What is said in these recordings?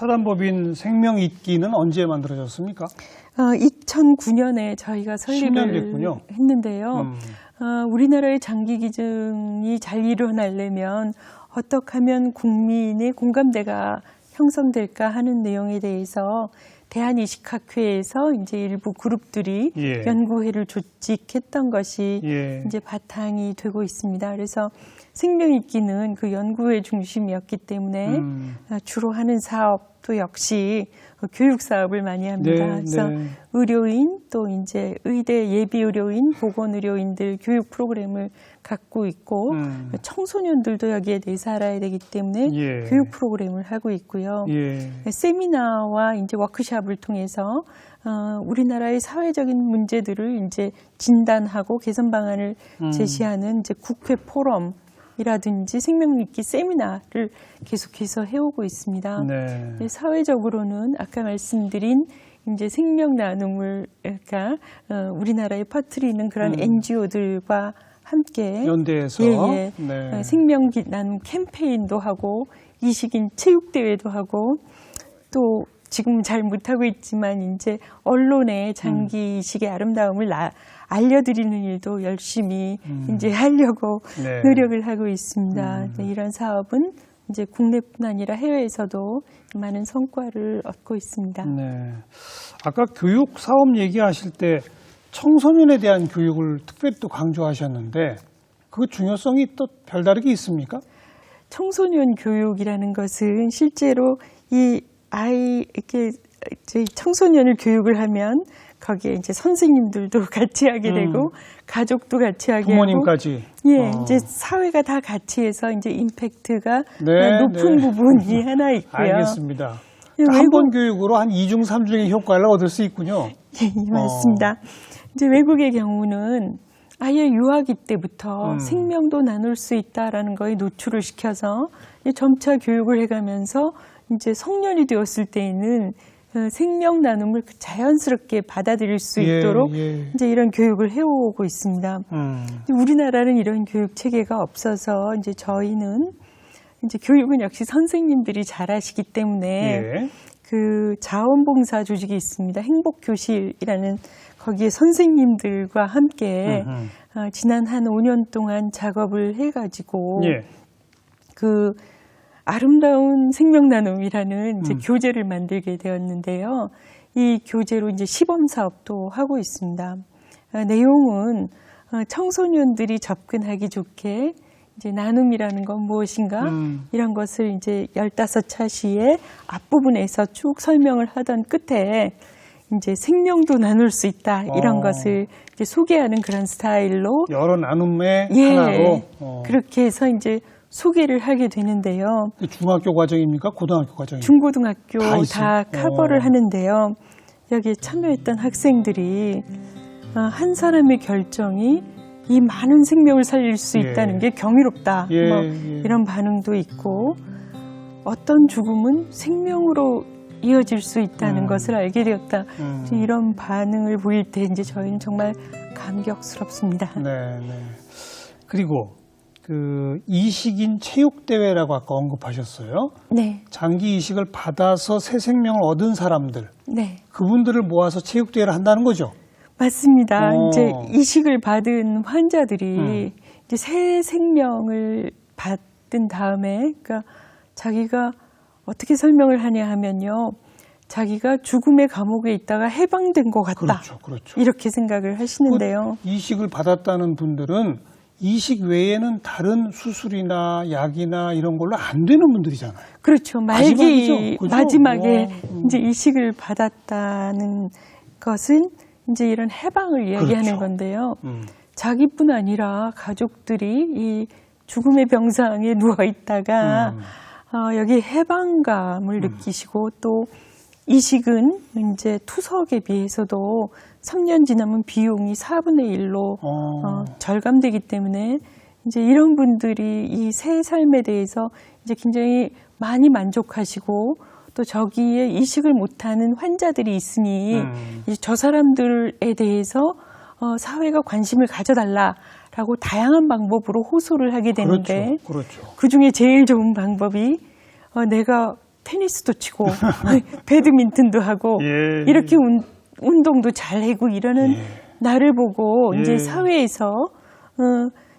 사단법인 생명잇기는 언제 만들어졌습니까? 2009년에 저희가 10년 설립을 됐군요. 했는데요. 우리나라의 장기 기증이 잘 일어나려면 어떻게 하면 국민의 공감대가 형성될까 하는 내용에 대해서 대한이식학회에서 이제 일부 그룹들이 연구회를 조직했던 것이 이제 바탕이 되고 있습니다. 그래서 생명잇기는 그 연구회 중심이었기 때문에 주로 하는 사업도 역시 교육 사업을 많이 합니다. 그래서 의료인 또 이제 의대 예비 의료인, 보건 의료인들 교육 프로그램을 갖고 있고 청소년들도 여기에 대해서 알아야 되기 때문에 교육 프로그램을 하고 있고요. 세미나와 이제 워크숍을 통해서 우리나라의 사회적인 문제들을 이제 진단하고 개선 방안을 제시하는 이제 국회 포럼 이라든지 생명잇기 세미나를 계속해서 해오고 있습니다. 사회적으로는 아까 말씀드린 이제 생명 나눔을 그러니까 우리나라에 퍼뜨리는 그런 NGO들과 함께 연대해서 생명 나눔 캠페인도 하고 이식인 체육대회도 하고 또 지금 잘 못하고 있지만 이제 언론에 장기 이식의 아름다움을 알려드리는 일도 열심히 이제 하려고 노력을 하고 있습니다. 이런 사업은 이제 국내뿐 아니라 해외에서도 많은 성과를 얻고 있습니다. 아까 교육 사업 얘기하실 때 청소년에 대한 교육을 특별히 또 강조하셨는데 그 중요성이 또 별다르게 있습니까? 청소년 교육이라는 것은 실제로 이 아이 이렇게 청소년을 교육을 하면 거기에 이제 선생님들도 같이 하게 되고 가족도 같이 하게 부모님까지. 하고 이제 사회가 다 같이 해서 이제 임팩트가 높은 부분이 하나 있고요. 알겠습니다. 한 번 교육으로 한 2중, 3중의 효과를 얻을 수 있군요. 맞습니다. 이제 외국의 경우는 아예 유아기 때부터 생명도 나눌 수 있다라는 거에 노출을 시켜서 점차 교육을 해가면서 이제 성년이 되었을 때에는 생명 나눔을 자연스럽게 받아들일 수 있도록 이제 이런 교육을 해오고 있습니다. 우리나라는 이런 교육 체계가 없어서 이제 저희는 이제 교육은 역시 선생님들이 잘하시기 때문에 그 자원봉사 조직이 있습니다. 행복교실이라는 거기에 선생님들과 함께 지난 한 5년 동안 작업을 해가지고 그 아름다운 생명 나눔이라는 이제 교재를 만들게 되었는데요. 이 교재로 이제 시범 사업도 하고 있습니다. 내용은 청소년들이 접근하기 좋게 이제 나눔이라는 건 무엇인가 이런 것을 이제 15차시의 앞부분에서 쭉 설명을 하던 끝에 이제 생명도 나눌 수 있다 이런 것을 이제 소개하는 그런 스타일로 여러 나눔의 하나로 그렇게 해서 이제 소개를 하게 되는데요. 중학교 과정입니까? 고등학교 과정입니까? 중고등학교 다 커버를 하는데요. 여기에 참여했던 학생들이 한 사람의 결정이 이 많은 생명을 살릴 수 있다는 게 경이롭다. 이런 반응도 있고 어떤 죽음은 생명으로 이어질 수 있다는 것을 알게 되었다. 이런 반응을 보일 때 이제 저희는 정말 감격스럽습니다. 그리고 그 이식인 체육대회라고 아까 언급하셨어요. 장기 이식을 받아서 새 생명을 얻은 사람들, 그분들을 모아서 체육대회를 한다는 거죠? 맞습니다. 이제 이식을 받은 환자들이 이제 새 생명을 받은 다음에, 그러니까 자기가 어떻게 설명을 하냐 하면요, 자기가 죽음의 감옥에 있다가 해방된 것 같다. 이렇게 생각을 하시는데요. 이식을 받았다는 분들은 이식 외에는 다른 수술이나 약이나 이런 걸로 안 되는 분들이잖아요. 그렇죠. 마지막에 이제 이식을 받았다는 것은 이제 이런 해방을 이야기하는 건데요. 자기뿐 아니라 가족들이 이 죽음의 병상에 누워 있다가 여기 해방감을 느끼시고 또 이식은 이제 투석에 비해서도 3년 지나면 비용이 4분의 1로 절감되기 때문에 이제 이런 분들이 이 새 삶에 대해서 이제 굉장히 많이 만족하시고 또 저기에 이식을 못하는 환자들이 있으니 이제 저 사람들에 대해서 사회가 관심을 가져달라라고 다양한 방법으로 호소를 하게 되는데 그 중에 제일 좋은 방법이 내가 테니스도 치고 배드민턴도 하고 예, 이렇게 운동도 잘하고 이러는 나를 보고 이제 사회에서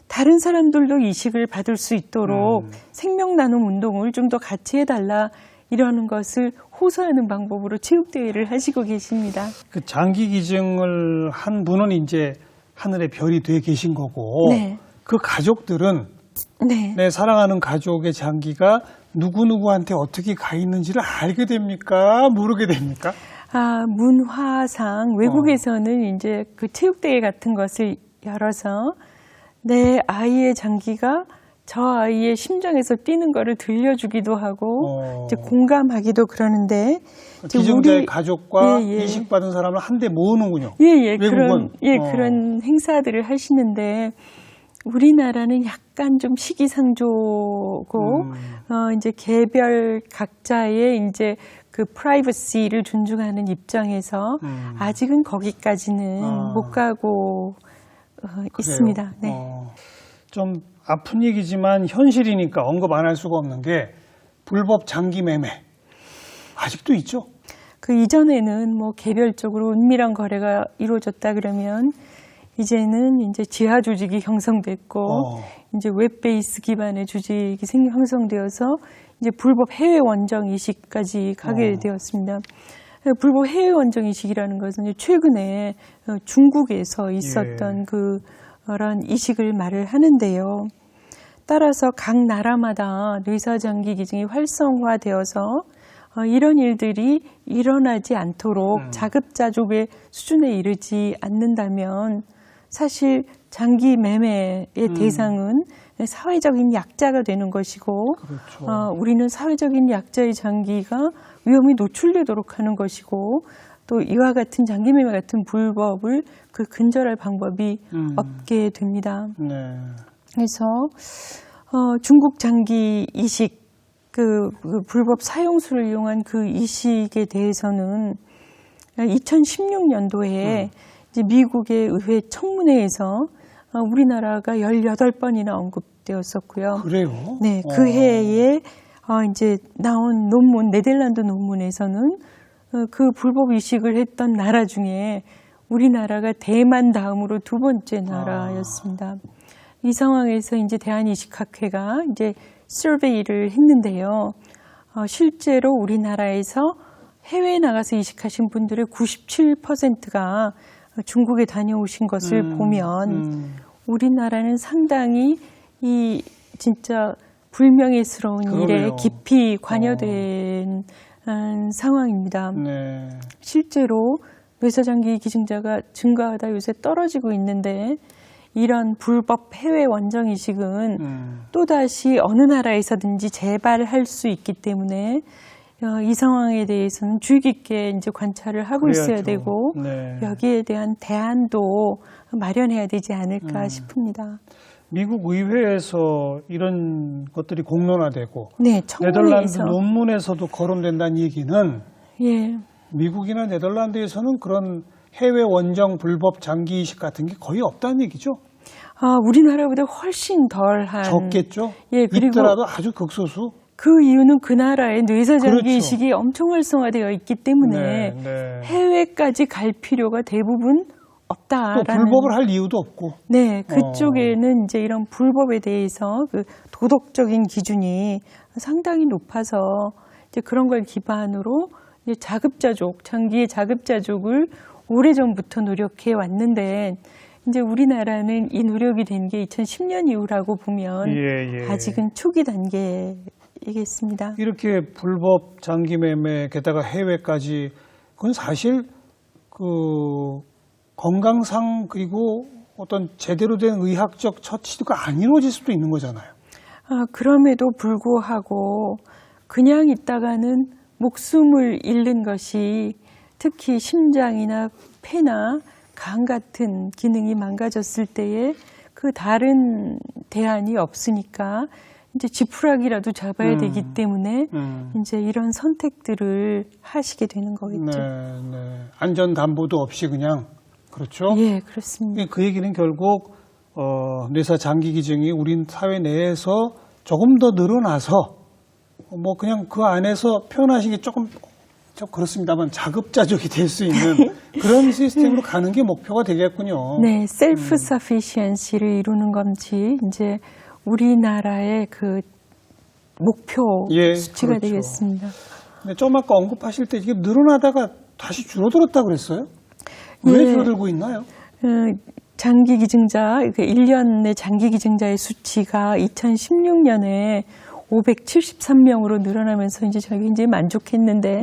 다른 사람들도 이식을 받을 수 있도록 생명 나눔 운동을 좀 더 같이 해달라 이러는 것을 호소하는 방법으로 체육대회를 하시고 계십니다. 그 장기 기증을 한 분은 이제 하늘의 별이 돼 계신 거고 네. 그 가족들은 네. 내 사랑하는 가족의 장기가 누구누구한테 어떻게 가 있는지를 알게 됩니까? 모르게 됩니까? 문화상 외국에서는 이제 그 체육대회 같은 것을 열어서 내 아이의 장기가 저 아이의 심장에서 뛰는 거를 들려주기도 하고 이제 공감하기도 그러는데 기증자의 가족과 이식받은 사람을 한데 모으는군요. 외국은. 그런 행사들을 하시는데 우리나라는 약간 좀 시기상조고 이제 개별 각자의 이제 그 프라이버시를 존중하는 입장에서 아직은 거기까지는 못 가고 있습니다. 네. 좀 아픈 얘기지만 현실이니까 언급 안 할 수가 없는 게 불법 장기 매매 아직도 있죠. 그 이전에는 뭐 개별적으로 은밀한 거래가 이루어졌다 그러면 이제는 이제 지하 조직이 형성됐고 이제 웹 베이스 기반의 조직이 형성되어서 이제 불법 해외 원정 이식까지 가게 되었습니다. 불법 해외 원정 이식이라는 것은 이제 최근에 중국에서 있었던 그런 이식을 말을 하는데요. 따라서 각 나라마다 뇌사장기 기증이 활성화되어서 이런 일들이 일어나지 않도록 자급자족의 수준에 이르지 않는다면 사실 장기 매매의 대상은 사회적인 약자가 되는 것이고 그렇죠. 우리는 사회적인 약자의 장기가 위험이 노출되도록 하는 것이고 또 이와 같은 장기 매매 같은 불법을 그 근절할 방법이 없게 됩니다. 네. 그래서 중국 장기 이식 그 불법 사용수를 이용한 그 이식에 대해서는 2016년도에 이제 미국의 의회 청문회에서 우리나라가 18번이나 언급되었었고요. 그래요? 네, 그 해에 이제 나온 논문, 네덜란드 논문에서는 그 불법 이식을 했던 나라 중에 우리나라가 대만 다음으로 두 번째 나라였습니다. 이 상황에서 이제 대한이식학회가 이제 서베이를 했는데요. 실제로 우리나라에서 해외에 나가서 이식하신 분들의 97%가 중국에 다녀오신 것을 보면 우리나라는 상당히 이 진짜 불명예스러운 일에 깊이 관여된 상황입니다. 네. 실제로 뇌사장기 기증자가 증가하다 요새 떨어지고 있는데 이런 불법 해외 원정 이식은 또다시 어느 나라에서든지 재발할 수 있기 때문에 이 상황에 대해서는 주의 깊게 이제 관찰을 하고 있어야 되고 여기에 대한 대안도 마련해야 되지 않을까 싶습니다. 미국 의회에서 이런 것들이 공론화되고 네, 네덜란드 논문에서도 거론된다는 얘기는 예. 미국이나 네덜란드에서는 그런 해외 원정 불법 장기 이식 같은 게 거의 없다는 얘기죠? 우리나라보다 훨씬 덜한 적겠죠? 예, 그리고 있더라도 아주 극소수? 그 이유는 그 나라의 뇌사장기 이식이 엄청 활성화되어 있기 때문에 해외까지 갈 필요가 대부분 없다라는. 또 불법을 할 이유도 없고. 네, 그쪽에는 이제 이런 불법에 대해서 그 도덕적인 기준이 상당히 높아서 이제 그런 걸 기반으로 이제 자급자족, 장기의 자급자족을 오래전부터 노력해 왔는데 이제 우리나라는 이 노력이 된 게 2010년 이후라고 보면 아직은 초기 단계이겠습니다. 이렇게 불법 장기 매매 게다가 해외까지 그건 사실 그 건강상 그리고 어떤 제대로 된 의학적 처치가 안 이루어질 수도 있는 거잖아요. 그럼에도 불구하고 그냥 있다가는 목숨을 잃는 것이 특히 심장이나 폐나 간 같은 기능이 망가졌을 때에 그 다른 대안이 없으니까 이제 지푸라기라도 잡아야 되기 때문에 이제 이런 선택들을 하시게 되는 거겠죠. 네. 안전 담보도 없이 그냥 그렇죠? 예, 그렇습니다. 그 얘기는 결국 뇌사 장기 기증이 우리 사회 내에서 조금 더 늘어나서 뭐 그냥 그 안에서 표현하신 게 조금 좀 그렇습니다만 자급자족이 될 수 있는 그런 시스템으로 가는 게 목표가 되겠군요. 네, 셀프 서피시언시를 이루는 건지 이제 우리나라의 그 목표 예, 수치가 그렇죠. 되겠습니다. 근데 좀 아까 언급하실 때 이게 늘어나다가 다시 줄어들었다 그랬어요? 왜 예. 줄어들고 있나요? 장기 기증자, 1년의 장기 기증자의 수치가 2016년에 573명으로 늘어나면서 이제 저희 굉장히 만족했는데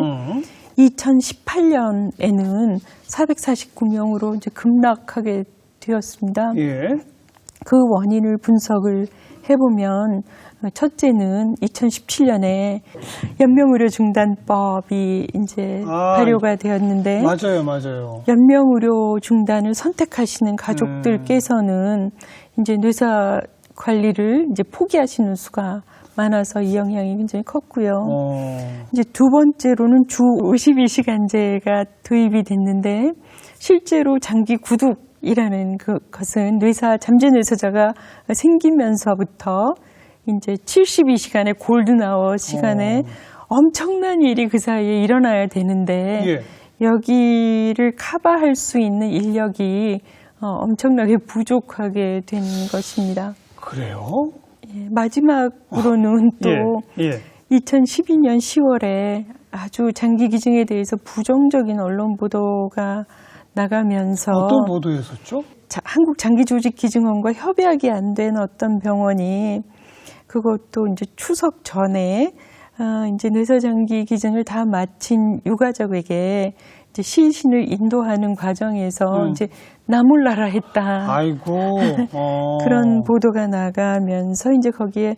2018년에는 449명으로 이제 급락하게 되었습니다. 예. 그 원인을 분석을 해보면 첫째는 2017년에 연명의료 중단법이 이제 발효가 되었는데 맞아요. 연명의료 중단을 선택하시는 가족들께서는 이제 뇌사 관리를 이제 포기하시는 수가 많아서 이 영향이 굉장히 컸고요. 이제 두 번째로는 주 52시간제가 도입이 됐는데 실제로 장기 구독이라는 그것은 잠재 뇌사자가 생기면서부터 이제 72시간의 골든아워 시간에 엄청난 일이 그 사이에 일어나야 되는데 예. 여기를 커버할 수 있는 인력이 엄청나게 부족하게 된 것입니다. 그래요? 예, 마지막으로는 또 예. 2012년 10월에 아주 장기 기증에 대해서 부정적인 언론 보도가 나가면서 어떤 보도였었죠? 한국장기조직기증원과 협약이 안 된 어떤 병원이 그것도 이제 추석 전에 이제 뇌사장기 기증을 다 마친 유가족에게 이제 시신을 인도하는 과정에서 이제 나몰라라 했다. 아이고. 그런 보도가 나가면서 이제 거기에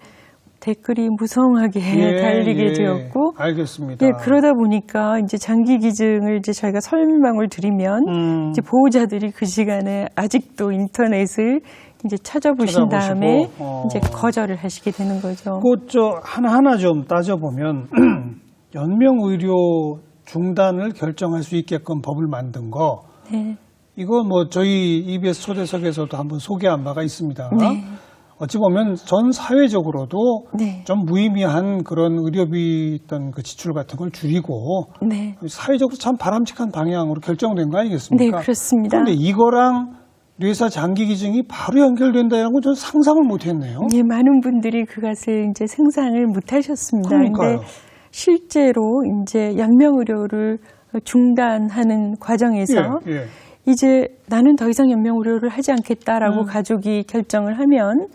댓글이 무성하게 달리게 되었고, 알겠습니다. 예, 그러다 보니까 이제 장기 기증을 이제 저희가 설명을 드리면 이제 보호자들이 그 시간에 아직도 인터넷을 이제 찾아보신 다음에 이제 거절을 하시게 되는 거죠. 그저 하나하나 좀 따져보면 연명의료 중단을 결정할 수 있게끔 법을 만든 거 네. 이거 뭐 저희 EBS 초대석에서도 한번 소개한 바가 있습니다. 네. 어찌 보면 전 사회적으로도 네. 좀 무의미한 그런 의료비 어떤 그 지출 같은 걸 줄이고 네. 사회적으로 참 바람직한 방향으로 결정된 거 아니겠습니까? 네, 그렇습니다. 그런데 이거랑 뇌사 장기 기증이 바로 연결된다는 건 저는 상상을 못했네요. 예, 많은 분들이 그것을 이제 상상을 못 하셨습니다. 그러니까요. 근데 실제로 이제 연명의료를 중단하는 과정에서 예. 이제 나는 더 이상 연명의료를 하지 않겠다라고 가족이 결정을 하면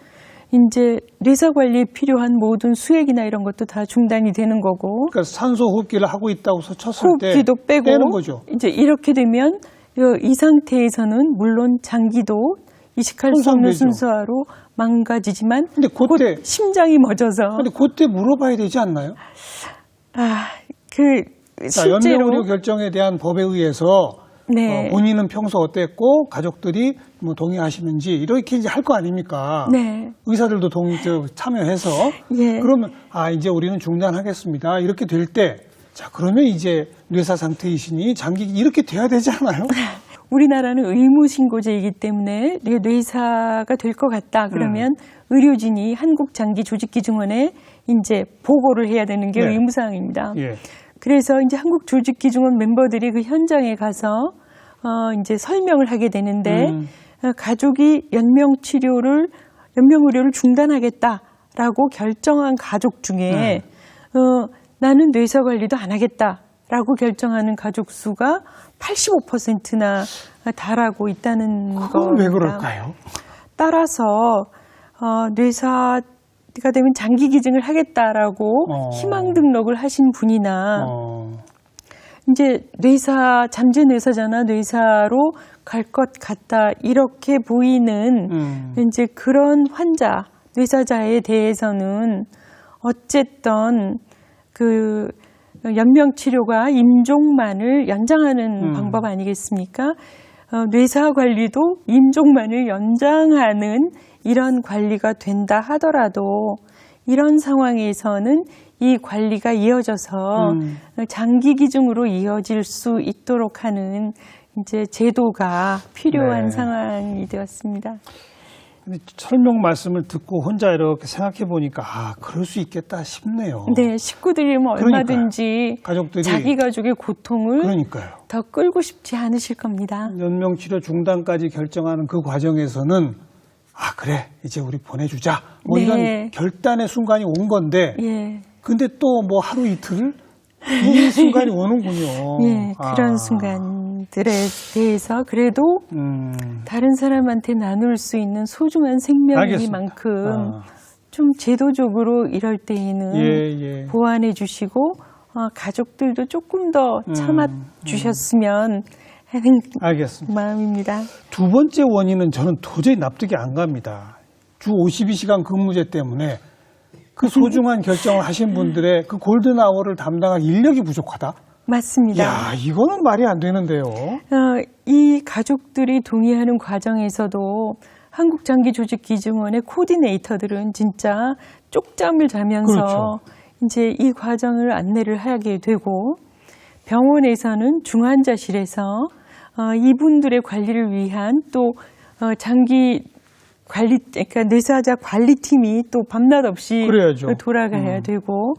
이제 뇌사 관리에 필요한 모든 수액이나 이런 것도 다 중단이 되는 거고, 그러니까 산소 호흡기를 하고 있다고 쳤을 때 호흡기도 빼고 빼는 거죠. 이제 이렇게 되면 이 상태에서는 물론 장기도 이식할 수 없는 손상되죠. 순서로 망가지지만 근데 그때 곧 심장이 멎어서 근데 그때 물어봐야 되지 않나요? 자, 실제로 연명의료 결정에 대한 법에 의해서 네. 본인은 평소 어땠고 가족들이 뭐 동의하시는지 이렇게 이제 할 거 아닙니까? 네. 의사들도 참여해서 예. 그러면 이제 우리는 중단하겠습니다. 이렇게 될 때 자 그러면 이제 뇌사 상태이시니 장기 이렇게 돼야 되지 않아요? 우리나라는 의무신고제이기 때문에 뇌사가 될 것 같다. 그러면 의료진이 한국장기조직기증원에 이제 보고를 해야 되는 게 네. 의무사항입니다. 예. 그래서 이제 한국조직기증원 멤버들이 그 현장에 가서 이제 설명을 하게 되는데 가족이 연명의료를 중단하겠다라고 결정한 가족 중에 나는 뇌사 관리도 안 하겠다라고 결정하는 가족 수가 85%나 달하고 있다는 겁니다. 그건 왜 그럴까요? 따라서 뇌사가 되면 장기 기증을 하겠다라고 희망 등록을 하신 분이나 이제 잠재 뇌사자나 뇌사로 갈 것 같다 이렇게 보이는 이제 그런 환자 뇌사자에 대해서는 어쨌든 그 연명 치료가 임종만을 연장하는 방법 아니겠습니까? 뇌사 관리도 임종만을 연장하는 이런 관리가 된다 하더라도 이런 상황에서는 이 관리가 이어져서 장기 기증으로 이어질 수 있도록 하는 이제 제도가 필요한 네. 상황이 되었습니다. 근데 설명 말씀을 듣고 혼자 이렇게 생각해 보니까 그럴 수 있겠다 싶네요. 네, 식구들이 뭐 얼마든지 가족들이 자기 가족의 고통을 그러니까요. 더 끌고 싶지 않으실 겁니다. 연명치료 중단까지 결정하는 그 과정에서는 그래 이제 우리 보내주자 뭐 네. 이런 결단의 순간이 온 건데 예, 근데 또 뭐 하루 이틀 이 순간이 오는군요. 예, 그런 순간들에 대해서 그래도 다른 사람한테 나눌 수 있는 소중한 생명이만큼 좀 제도적으로 이럴 때에는 보완해 주시고 가족들도 조금 더 참아 주셨으면 하는 알겠습니다. 마음입니다. 두 번째 원인은 저는 도저히 납득이 안 갑니다. 주 52시간 근무제 때문에 그 소중한 결정을 하신 분들의 그 골든 아워를 담당할 인력이 부족하다? 맞습니다. 야, 이거는 말이 안 되는데요. 이 가족들이 동의하는 과정에서도 한국장기조직기증원의 코디네이터들은 진짜 쪽잠을 자면서 그렇죠. 이제 이 과정을 안내를 하게 되고 병원에서는 중환자실에서 이분들의 관리를 위한 또 장기 관리, 그러니까 뇌사자 관리팀이 또 밤낮 없이 그래야죠. 돌아가야 되고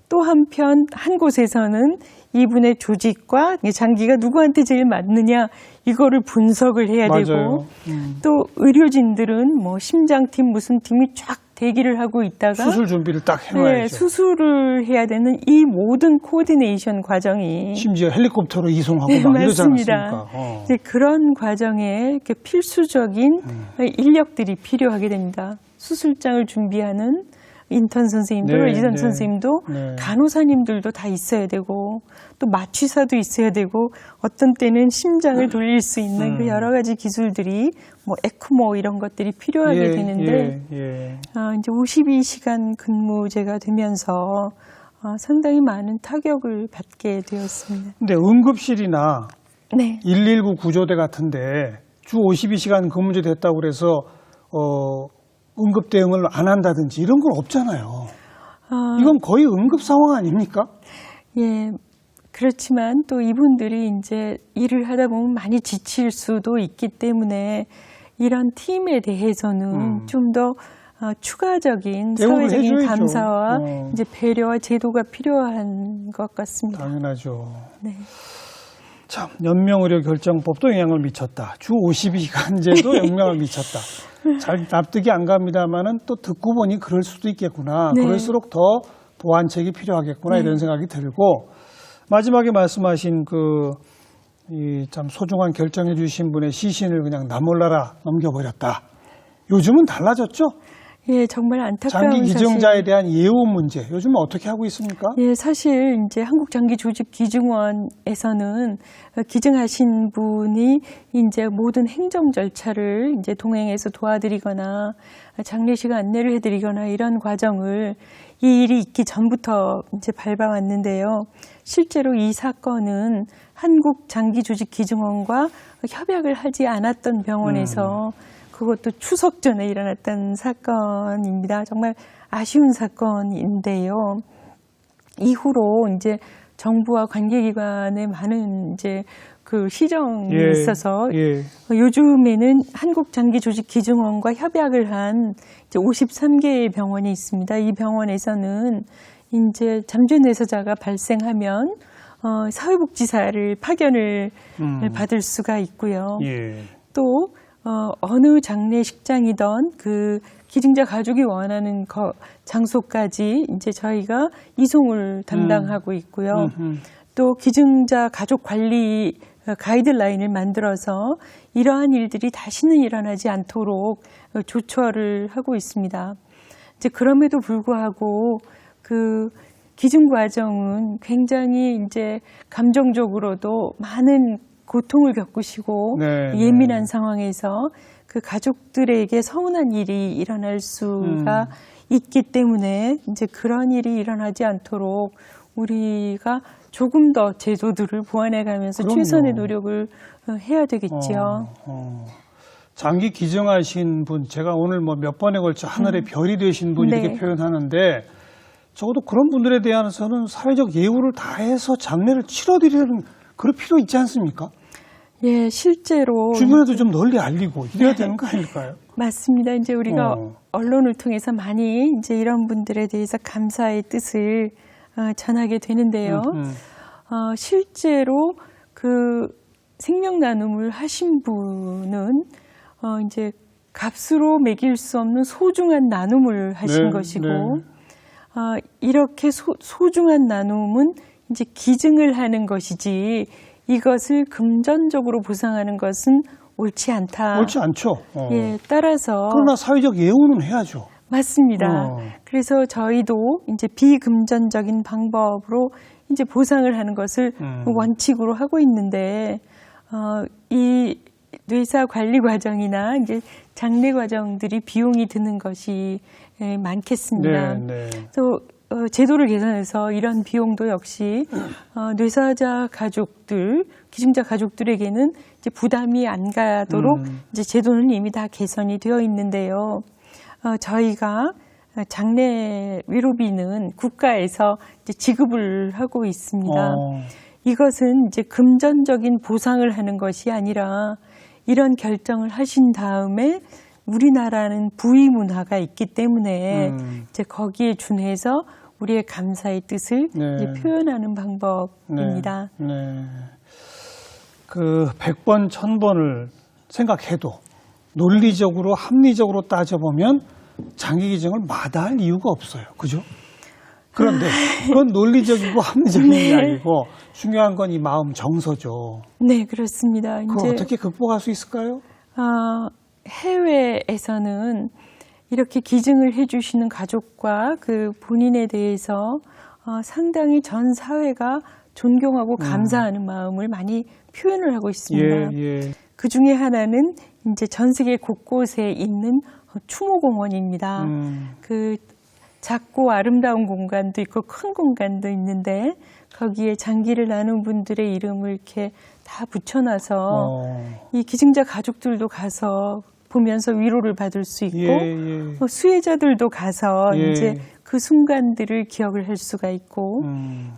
또 한편 한 곳에서는 이분의 조직과 장기가 누구한테 제일 맞느냐 이거를 분석을 해야 맞아요. 되고 또 의료진들은 뭐 심장팀 무슨 팀이 쫙 대기를 하고 있다가 수술 준비를 딱 해놔야죠. 네, 수술을 해야 되는 이 모든 코디네이션 과정이 심지어 헬리콥터로 이송하고 네, 막 이러지 맞습니다. 않았습니까? 이제 그런 과정에 이렇게 필수적인 인력들이 필요하게 됩니다. 수술장을 준비하는 인턴 선생님들, 네, 의전 네, 선생님도 네. 간호사님들도 다 있어야 되고 또 마취사도 있어야 되고 어떤 때는 심장을 돌릴 수 있는 그 여러 가지 기술들이 뭐 에크모 이런 것들이 필요하게 되는데 이제 52시간 근무제가 되면서 상당히 많은 타격을 받게 되었습니다. 근데 응급실이나 네. 119 구조대 같은데 주 52시간 근무제 됐다고 그래서 응급 대응을 안 한다든지 이런 건 없잖아요. 이건 거의 응급 상황 아닙니까? 예. 그렇지만 또 이분들이 이제 일을 하다 보면 많이 지칠 수도 있기 때문에 이런 팀에 대해서는 좀 더 추가적인 대우를 사회적인 해줘야죠. 감사와 이제 배려와 제도가 필요한 것 같습니다. 당연하죠. 네. 참 연명의료결정법도 영향을 미쳤다. 주 52시간제도 영향을 미쳤다. 잘 납득이 안 갑니다만은 또 듣고 보니 그럴 수도 있겠구나. 네. 그럴수록 더 보완책이 필요하겠구나 이런 생각이 들고 마지막에 말씀하신 이 참 소중한 결정해 주신 분의 시신을 그냥 나 몰라라 넘겨버렸다. 요즘은 달라졌죠? 예, 정말 안타까운 장기 사실. 기증자에 대한 예우 문제 요즘은 어떻게 하고 있습니까? 예, 사실 이제 한국장기조직기증원에서는 기증하신 분이 이제 모든 행정 절차를 이제 동행해서 도와드리거나 장례식 안내를 해드리거나 이런 과정을 이 일이 있기 전부터 이제 밟아왔는데요. 실제로 이 사건은 한국장기조직기증원과 협약을 하지 않았던 병원에서 그것도 추석 전에 일어났던 사건입니다. 정말 아쉬운 사건인데요. 이후로 이제 정부와 관계기관의 많은 이제 그 시정이 있어서 요즘에는 한국장기조직기증원과 협약을 한 이제 53개의 병원이 있습니다. 이 병원에서는 이제 잠재뇌사자가 발생하면 사회복지사를 파견을 받을 수가 있고요. 또 어느 장례식장이던 그 기증자 가족이 원하는 장소까지 이제 저희가 이송을 담당하고 있고요. 또 기증자 가족 관리 가이드라인을 만들어서 이러한 일들이 다시는 일어나지 않도록 조처를 하고 있습니다. 이제 그럼에도 불구하고 그 기증 과정은 굉장히 이제 감정적으로도 많은 고통을 겪으시고 예민한 상황에서 그 가족들에게 서운한 일이 일어날 수가 있기 때문에 이제 그런 일이 일어나지 않도록 우리가 조금 더 제도들을 보완해가면서 최선의 노력을 해야 되겠지요. 장기 기증하신 분, 제가 오늘 뭐 몇 번에 걸쳐 하늘의 별이 되신 분 이렇게 표현하는데 적어도 그런 분들에 대해서는 사회적 예우를 다해서 장례를 치러드리는 그럴 필요 있지 않습니까? 예, 실제로 주변에도 좀 널리 알리고 이래야 되는 거 아닐까요? 맞습니다. 이제 우리가 언론을 통해서 많이 이제 이런 분들에 대해서 감사의 뜻을 전하게 되는데요. 실제로 그 생명 나눔을 하신 분은 이제 값으로 매길 수 없는 소중한 나눔을 하신 네, 것이고, 네. 이렇게 소중한 나눔은 이제 기증을 하는 것이지 이것을 금전적으로 보상하는 것은 옳지 않다. 옳지 않죠. 예, 따라서 그러나 사회적 예우는 해야죠. 맞습니다. 그래서 저희도 이제 비금전적인 방법으로 이제 보상을 하는 것을 원칙으로 하고 있는데, 이 뇌사 관리 과정이나 이제 장례 과정들이 비용이 드는 것이 많겠습니다. 네, 네. 그래서 제도를 개선해서 이런 비용도 역시 뇌사자 가족들, 기증자 가족들에게는 이제 부담이 안 가도록 이제 제도는 이미 다 개선이 되어 있는데요. 저희가 장례 위로비는 국가에서 이제 지급을 하고 있습니다. 이것은 이제 금전적인 보상을 하는 것이 아니라 이런 결정을 하신 다음에 우리나라는 부의 문화가 있기 때문에 이제 거기에 준해서 우리의 감사의 뜻을 네. 이제 표현하는 방법입니다. 네. 네. 그 100번, 1000번을 생각해도 논리적으로, 합리적으로 따져보면 장기기증을 마다할 이유가 없어요. 그죠? 그런데 그건 논리적이고 합리적인 네. 이야기고 중요한 건 이 마음 정서죠. 네, 그렇습니다. 그걸 이제 어떻게 극복할 수 있을까요? 해외에서는 이렇게 기증을 해주시는 가족과 그 본인에 대해서 상당히 전 사회가 존경하고 감사하는 마음을 많이 표현을 하고 있습니다. 예. 그 중에 하나는 이제 전 세계 곳곳에 있는 추모공원입니다. 그 작고 아름다운 공간도 있고 큰 공간도 있는데 거기에 장기를 나눈 분들의 이름을 이렇게 다 붙여놔서 이 기증자 가족들도 가서 보면서 위로를 받을 수 있고 수혜자들도 가서 예. 이제 그 순간들을 기억을 할 수가 있고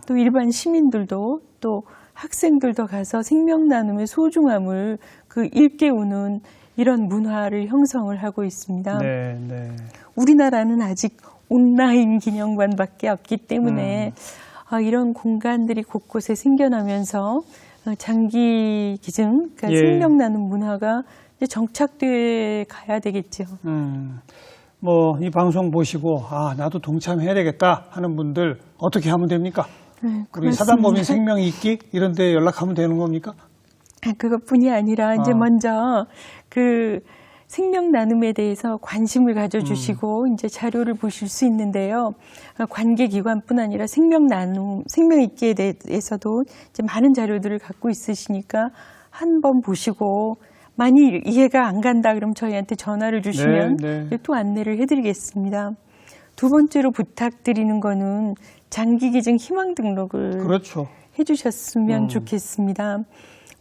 또 일반 시민들도 또 학생들도 가서 생명 나눔의 소중함을 그 일깨우는 이런 문화를 형성을 하고 있습니다. 네, 네. 우리나라는 아직 온라인 기념관밖에 없기 때문에 이런 공간들이 곳곳에 생겨나면서 장기 기증, 그러니까 예. 생명 나눔 문화가 이제 정착돼 가야 되겠죠. 뭐 이 방송 보시고 나도 동참해야 되겠다 하는 분들 어떻게 하면 됩니까? 네, 우리 사단법인 생명이 있기 이런 데 연락하면 되는 겁니까? 그것뿐이 아니라 이제 먼저 그 생명 나눔에 대해서 관심을 가져주시고 이제 자료를 보실 수 있는데요. 관계기관뿐 아니라 생명 나눔, 생명 있기에 대해서도 이제 많은 자료들을 갖고 있으시니까 한번 보시고 만일 이해가 안 간다 그러면 저희한테 전화를 주시면 네. 또 안내를 해드리겠습니다. 두 번째로 부탁드리는 거는 장기기증 희망 등록을 그렇죠. 해주셨으면 좋겠습니다.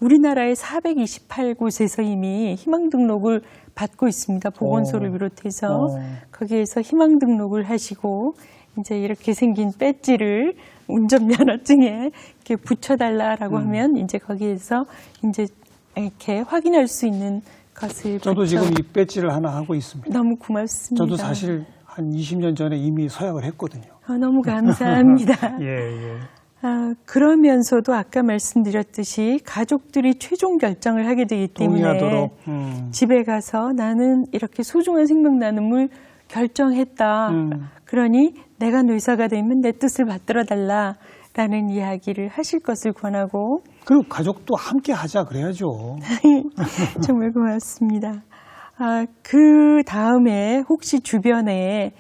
우리나라의 428곳에서 이미 희망 등록을 받고 있습니다. 보건소를 비롯해서 거기에서 희망 등록을 하시고 이제 이렇게 생긴 배지를 운전면허증에 이렇게 붙여달라라고 하면 이제 거기에서 이제 이렇게 확인할 수 있는 것을 저도 지금 이 배지를 하나 하고 있습니다. 너무 고맙습니다. 저도 사실 한 20년 전에 이미 서약을 했거든요. 너무 감사합니다. 예. 그러면서도 아까 말씀드렸듯이 가족들이 최종 결정을 하게 되기 때문에 동의하도록. 집에 가서 나는 이렇게 소중한 생명 나눔을 결정했다. 그러니 내가 뇌사가 되면 내 뜻을 받들어 달라라는 이야기를 하실 것을 권하고 그리고 가족도 함께 하자 그래야죠. 정말 고맙습니다. 그 다음에 혹시 주변에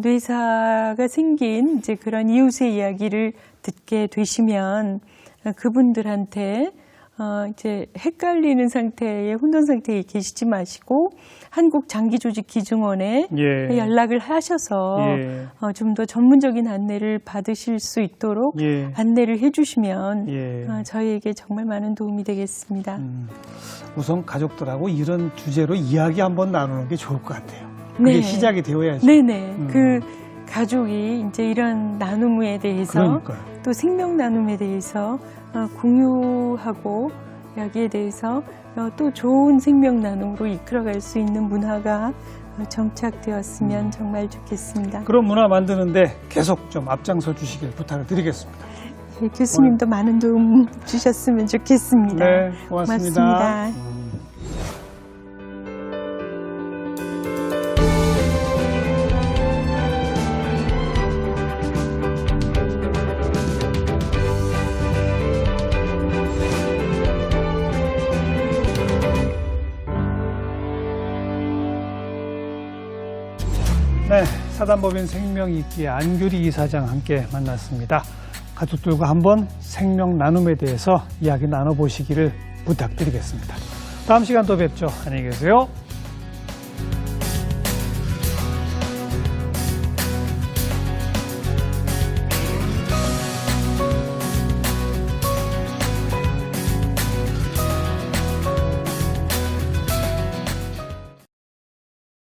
뇌사가 생긴 이제 그런 이웃의 이야기를 듣게 되시면 그분들한테 이제 헷갈리는 상태에 혼돈 상태에 계시지 마시고 한국장기조직기증원에 연락을 하셔서 좀 더 전문적인 안내를 받으실 수 있도록 안내를 해주시면 저희에게 정말 많은 도움이 되겠습니다. 우선 가족들하고 이런 주제로 이야기 한번 나누는 게 좋을 것 같아요. 그게 네. 시작이 되어야죠. 네네. 그 가족이 이제 이런 나눔에 대해서 그러니까요. 또 생명 나눔에 대해서 공유하고 여기에 대해서 또 좋은 생명 나눔으로 이끌어갈 수 있는 문화가 정착되었으면 정말 좋겠습니다. 그런 문화 만드는데 계속 좀 앞장서 주시길 부탁을 드리겠습니다. 네, 교수님도 많은 도움 주셨으면 좋겠습니다. 네, 고맙습니다. 고맙습니다. 네, 사단법인 생명이기의 안규리 이사장 함께 만났습니다. 가족들과 한번 생명 나눔에 대해서 이야기 나눠보시기를 부탁드리겠습니다. 다음 시간 또 뵙죠. 안녕히 계세요.